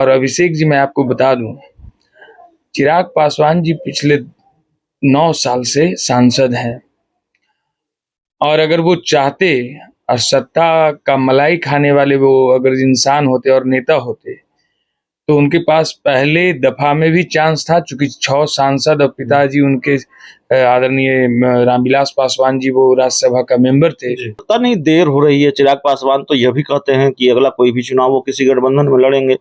और अभिषेक जी, मैं आपको बता दूं, चिराग पासवान जी पिछले 9 साल से सांसद हैं और अगर वो चाहते और सत्ता का मलाई खाने वाले वो अगर इंसान होते और नेता होते तो उनके पास पहले दफा में भी चांस था, चूंकि 6 सांसद और पिताजी उनके आदरणीय रामविलास पासवान जी वो राज्यसभा का मेंबर थे। पता नहीं देर हो रही है। चिराग पासवान तो यह भी कहते हैं कि अगला कोई भी चुनाव वो किसी गठबंधन में लड़ेंगे।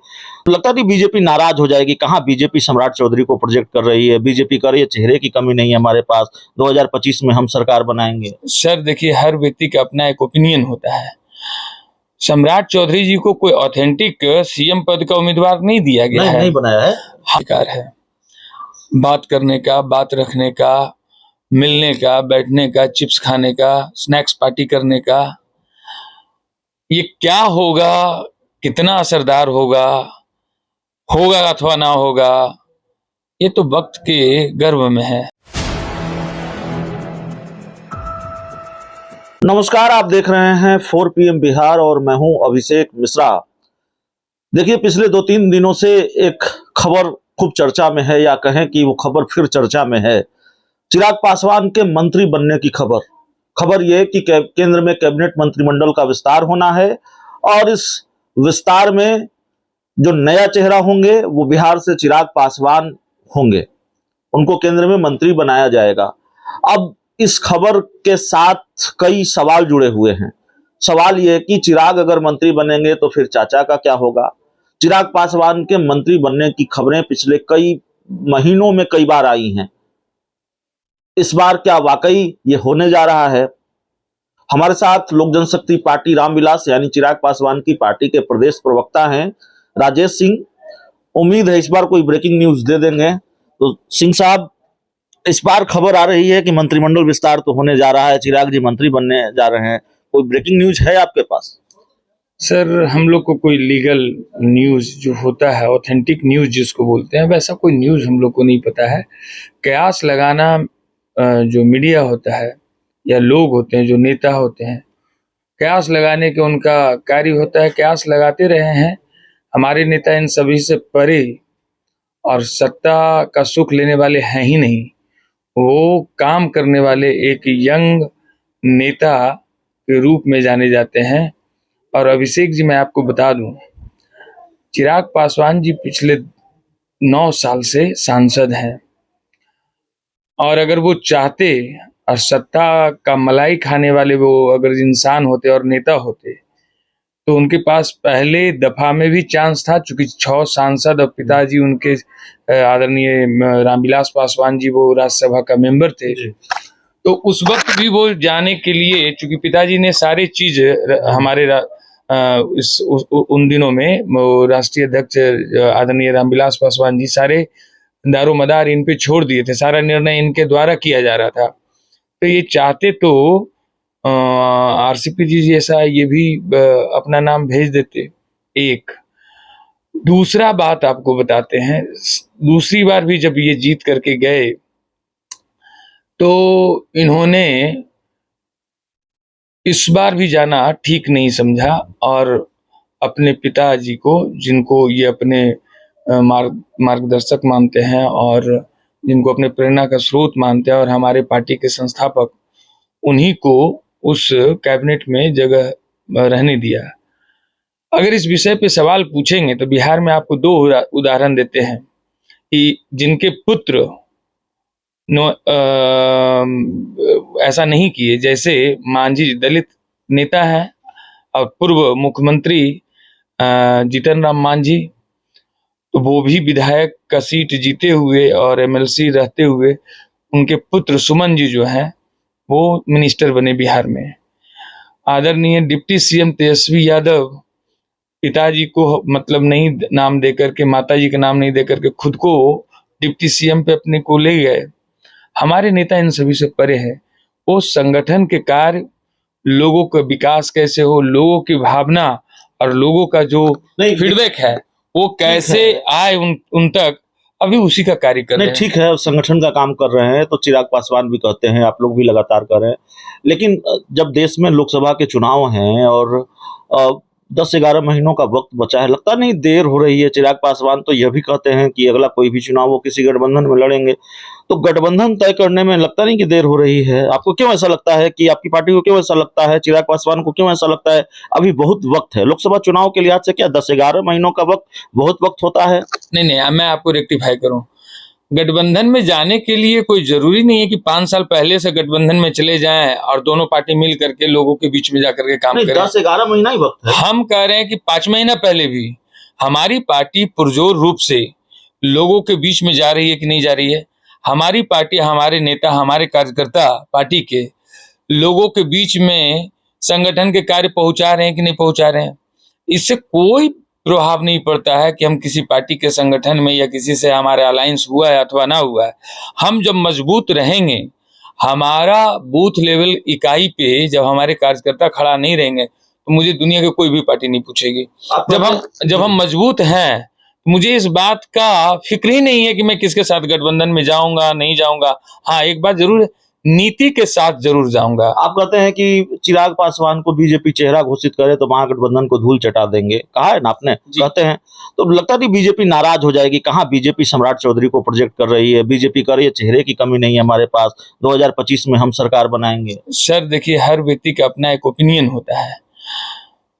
लगता नहीं बीजेपी नाराज हो जाएगी? कहाँ बीजेपी सम्राट चौधरी को प्रोजेक्ट कर रही है? बीजेपी कर रही है चेहरे की कमी नहीं है हमारे पास, 2025 में हम सरकार बनाएंगे। सर देखिए, हर व्यक्ति का अपना एक ओपिनियन होता है। सम्राट चौधरी जी को कोई ऑथेंटिक सीएम पद का उम्मीदवार नहीं दिया गया है। नहीं बनाया है। अधिकार है बात करने का, बात रखने का, मिलने का, बैठने का, चिप्स खाने का, स्नैक्स पार्टी करने का। ये क्या होगा, कितना असरदार होगा अथवा ना होगा, ये तो वक्त के गर्भ में है। नमस्कार, आप देख रहे हैं 4 PM बिहार और मैं हूं अभिषेक मिश्रा। देखिए, पिछले 2-3 दिनों से एक खबर खूब चर्चा में है, या कहें कि वो खबर फिर चर्चा में है। चिराग पासवान के मंत्री बनने की खबर यह कि केंद्र में कैबिनेट मंत्रिमंडल का विस्तार होना है और इस विस्तार में जो नया चेहरा होंगे वो बिहार से चिराग पासवान होंगे। उनको केंद्र में मंत्री बनाया जाएगा। अब इस खबर के साथ कई सवाल जुड़े हुए हैं। सवाल यह कि चिराग अगर मंत्री बनेंगे तो फिर चाचा का क्या होगा? चिराग पासवान के मंत्री बनने की खबरें पिछले कई महीनों में कई बार आई हैं। इस बार क्या वाकई ये होने जा रहा है? हमारे साथ लोक जनशक्ति पार्टी रामविलास यानी चिराग पासवान की पार्टी के प्रदेश प्रवक्ता हैं राजेश सिंह। उम्मीद है इस बार कोई ब्रेकिंग न्यूज दे देंगे। तो सिंह साहब, इस बार खबर आ रही है कि मंत्रिमंडल विस्तार तो होने जा रहा है, चिराग जी मंत्री बनने जा रहे हैं। कोई ब्रेकिंग न्यूज है आपके पास? सर, हम लोग को कोई लीगल न्यूज जो होता है, ऑथेंटिक न्यूज जिसको बोलते हैं, वैसा कोई न्यूज हम लोग को नहीं पता है। कयास लगाना जो मीडिया होता है या लोग होते हैं, जो नेता होते हैं, कयास लगाने के उनका कार्य होता है। कयास लगाते रहे हैं। हमारे नेता इन सभी से परे और सत्ता का सुख लेने वाले हैं ही नहीं। वो काम करने वाले एक यंग नेता के रूप में जाने जाते हैं। और अभिषेक जी, मैं आपको बता दूं, चिराग पासवान जी पिछले 9 साल से सांसद हैं और अगर वो चाहते और सत्ता का मलाई खाने वाले वो अगर इंसान होते और नेता होते तो उनके पास पहले दफा में भी चांस था, चूंकि 6 सांसद और पिताजी उनके आदरणीय रामविलास पासवान जी वो राज्यसभा का मेंबर थे। तो उस वक्त भी वो जाने के लिए, चूंकि पिताजी ने सारे चीज हमारे उन दिनों में राष्ट्रीय अध्यक्ष आदरणीय रामविलास पासवान जी सारे दारोमदार इन पे छोड़ दिए थे। सारा निर्णय इनके द्वारा किया जा रहा था। तो ये चाहते तो आरसीपी जी जैसा ये भी अपना नाम भेज देते। एक दूसरा बात आपको बताते हैं, दूसरी बार भी जब ये जीत करके गए तो इन्होंने इस बार भी जाना ठीक नहीं समझा और अपने पिताजी को, जिनको ये अपने मार्गदर्शक मानते हैं और जिनको अपने प्रेरणा का स्रोत मानते हैं और हमारे पार्टी के संस्थापक, उन्हीं को उस कैबिनेट में जगह रहने दिया। अगर इस विषय पे सवाल पूछेंगे तो बिहार में आपको 2 उदाहरण देते हैं कि जिनके पुत्र ऐसा नहीं किए। जैसे मांझी दलित नेता हैं और पूर्व मुख्यमंत्री जीतन राम मांझी, तो वो भी विधायक का सीट जीते हुए और एमएलसी रहते हुए उनके पुत्र सुमन जी जो हैं वो मिनिस्टर बने बिहार में। आदरणीय डिप्टी सीएम तेजस्वी यादव पिताजी को मतलब नहीं नाम देकर के, माताजी का नाम नहीं देकर के खुद को डिप्टी सीएम पे अपने को ले गए। हमारे नेता इन सभी से परे है। वो संगठन के कार्य, लोगों का विकास कैसे हो, लोगों की भावना और लोगों का जो फीडबैक है वो कैसे आए उन तक, अभी उसी का कार्य कर रहे हैं। ठीक है, संगठन का काम कर रहे हैं तो चिराग पासवान भी कहते हैं, आप लोग भी लगातार कर रहे हैं। लेकिन जब देश में लोकसभा के चुनाव हैं और 10-11 महीनों का वक्त बचा है, लगता नहीं देर हो रही है? चिराग पासवान तो यह भी कहते हैं कि अगला कोई भी चुनाव वो किसी गठबंधन में लड़ेंगे, तो गठबंधन तय करने में लगता नहीं कि देर हो रही है? आपको क्यों ऐसा लगता है, कि आपकी पार्टी को क्यों ऐसा लगता है, चिराग पासवान को क्यों ऐसा लगता है अभी बहुत वक्त है? लोकसभा चुनाव के लिहाज से क्या 10-11 महीनों का वक्त बहुत वक्त होता है? नहीं, मैं आपको रेक्टिफाई करूं, गठबंधन में जाने के लिए कोई जरूरी नहीं है कि 5 साल पहले से गठबंधन में चले जाएं और दोनों पार्टी मिल करके लोगों के बीच में जाकर के काम नहीं, करें। 10-11 महीना ही वक्त है। हम कह रहे हैं कि 5 महीना पहले भी हमारी पार्टी पुरजोर रूप से लोगों के बीच में जा रही है कि नहीं जा रही है। हमारी पार्टी, हमारे नेता, हमारे कार्यकर्ता पार्टी के लोगों के बीच में संगठन के कार्य पहुंचा रहे हैं कि नहीं पहुंचा रहे हैं। इससे कोई प्रभाव नहीं पड़ता है कि हम किसी पार्टी के संगठन में या किसी से हमारा अलायंस हुआ है अथवा ना हुआ है। हम जब मजबूत रहेंगे, हमारा बूथ लेवल इकाई पे जब हमारे कार्यकर्ता खड़ा नहीं रहेंगे, तो मुझे दुनिया की कोई भी पार्टी नहीं पूछेगी। जब हम मजबूत हैं, मुझे इस बात का फिक्र ही नहीं है कि मैं किसके साथ गठबंधन में जाऊंगा नहीं जाऊंगा। हाँ, एक बात जरूर है, नीति के साथ जरूर जाऊंगा। आप कहते हैं कि चिराग पासवान को बीजेपी चेहरा घोषित करे तो महागठबंधन को धूल चटा देंगे, कहा है ना आपने, कहते हैं, तो लगता नहीं बीजेपी नाराज हो जाएगी? कहाँ बीजेपी सम्राट चौधरी को प्रोजेक्ट कर रही है? बीजेपी कर रही है चेहरे की कमी नहीं है हमारे पास, 2025 में हम सरकार बनाएंगे। सर देखिए, हर व्यक्ति का अपना एक ओपिनियन होता है।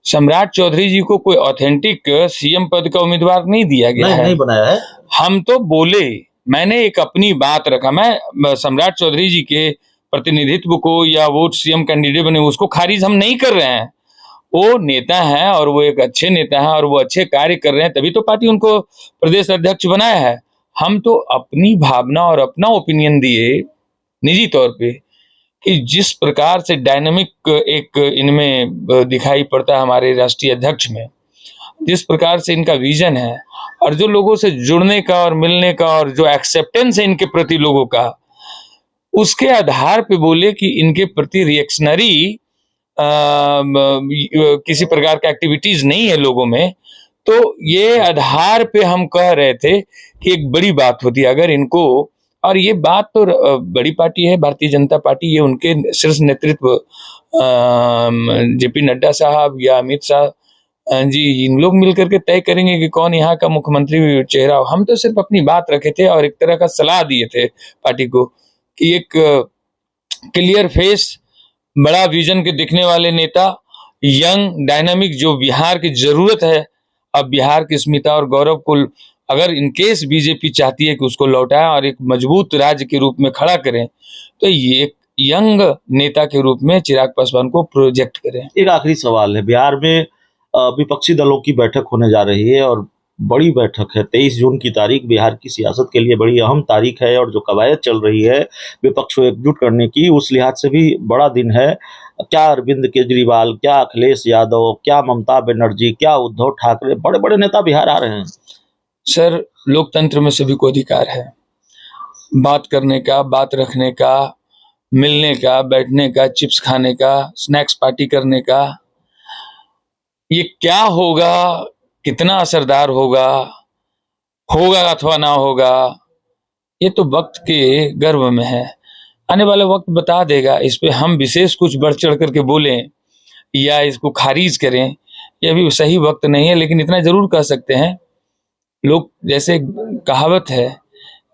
सम्राट चौधरी जी को कोई ऑथेंटिक सीएम पद का उम्मीदवार नहीं दिया गया है, नहीं बनाया है। हम तो बोले, मैंने एक अपनी बात रखा। मैं सम्राट चौधरी जी के प्रतिनिधित्व को या वो सीएम कैंडिडेट बने उसको खारिज हम नहीं कर रहे हैं। वो नेता है और वो एक अच्छे नेता है और वो अच्छे कार्य कर रहे हैं, तभी तो पार्टी उनको प्रदेश अध्यक्ष बनाया है। हम तो अपनी भावना और अपना ओपिनियन दिए निजी तौर पे कि जिस प्रकार से डायनामिक एक इनमें दिखाई पड़ता है हमारे राष्ट्रीय अध्यक्ष में, जिस प्रकार से इनका विजन है और जो लोगों से जुड़ने का और मिलने का और जो एक्सेप्टेंस है इनके प्रति लोगों का, उसके आधार पे बोले कि इनके प्रति रिएक्शनरी किसी प्रकार का एक्टिविटीज नहीं है लोगों में। तो ये आधार पे हम कह रहे थे कि एक बड़ी बात होती है अगर इनको, और ये बात तो बड़ी पार्टी है भारतीय जनता पार्टी, ये उनके शीर्ष नेतृत्व जेपी नड्डा साहब या अमित शाह जी, इन लोग मिलकर के तय करेंगे कि कौन यहाँ का मुख्यमंत्री चेहरा हो। हम तो सिर्फ अपनी बात रखे थे और एक तरह का सलाह दिए थे पार्टी को कि एक क्लियर फेस, बड़ा विजन के दिखने वाले नेता, यंग डायनामिक, जो बिहार की जरूरत है। अब बिहार की अस्मिता और गौरव को अगर इनकेस बीजेपी चाहती है कि उसको लौटाएं और एक मजबूत राज्य के रूप में खड़ा करें, तो ये एक यंग नेता के रूप में चिराग पासवान को प्रोजेक्ट करें। एक आखिरी सवाल है, बिहार में विपक्षी दलों की बैठक होने जा रही है और बड़ी बैठक है, 23 जून की तारीख बिहार की सियासत के लिए बड़ी अहम तारीख है, और जो कवायद चल रही है विपक्ष को एकजुट करने की, उस लिहाज से भी बड़ा दिन है। क्या अरविंद केजरीवाल, क्या अखिलेश यादव, क्या ममता बनर्जी, क्या उद्धव ठाकरे, बड़े बड़े नेता बिहार आ रहे हैं। सर, लोकतंत्र में सभी को अधिकार है बात करने का, बात रखने का, मिलने का, बैठने का, चिप्स खाने का, स्नैक्स पार्टी करने का। ये क्या होगा, कितना असरदार होगा अथवा ना होगा, ये तो वक्त के गर्भ में है, आने वाला वक्त बता देगा। इस पे हम विशेष कुछ बढ़ चढ़ करके बोलें या इसको खारिज करें, ये अभी सही वक्त नहीं है। लेकिन इतना जरूर कह सकते हैं, लोग जैसे कहावत है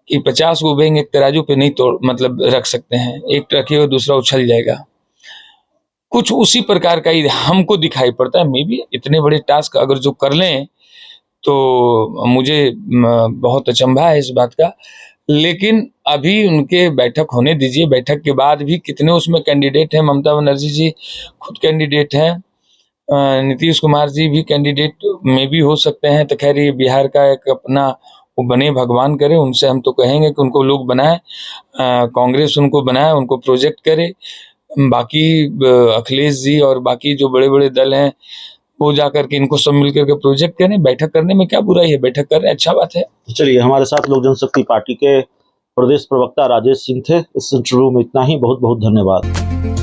कि 50 को उभेंगे एक तराजू पे नहीं तोड़ मतलब रख सकते हैं, एक रखिएगा दूसरा उछल जाएगा। कुछ उसी प्रकार का ही हमको दिखाई पड़ता है। मे बी इतने बड़े टास्क अगर जो कर लें तो मुझे बहुत अचंभा है इस बात का, लेकिन अभी उनके बैठक होने दीजिए। बैठक के बाद भी कितने उसमें कैंडिडेट हैं, ममता बनर्जी जी खुद कैंडिडेट हैं, नीतीश कुमार जी भी कैंडिडेट में भी हो सकते हैं। तो खैर ये बिहार का एक अपना वो बने, भगवान करे। उनसे हम तो कहेंगे कि उनको लोग बनाए, कांग्रेस उनको बनाए, उनको प्रोजेक्ट करे। बाकी अखिलेश जी और बाकी जो बड़े बड़े दल हैं वो जाकर के इनको सब मिलकर के प्रोजेक्ट करें। बैठक करने में क्या बुराई है, बैठक कर रहे हैं, अच्छा बात है। चलिए, हमारे साथ लोक जनशक्ति पार्टी के प्रदेश प्रवक्ता राजेश सिंह थे। इस इंटरव्यू में इतना ही, बहुत बहुत धन्यवाद।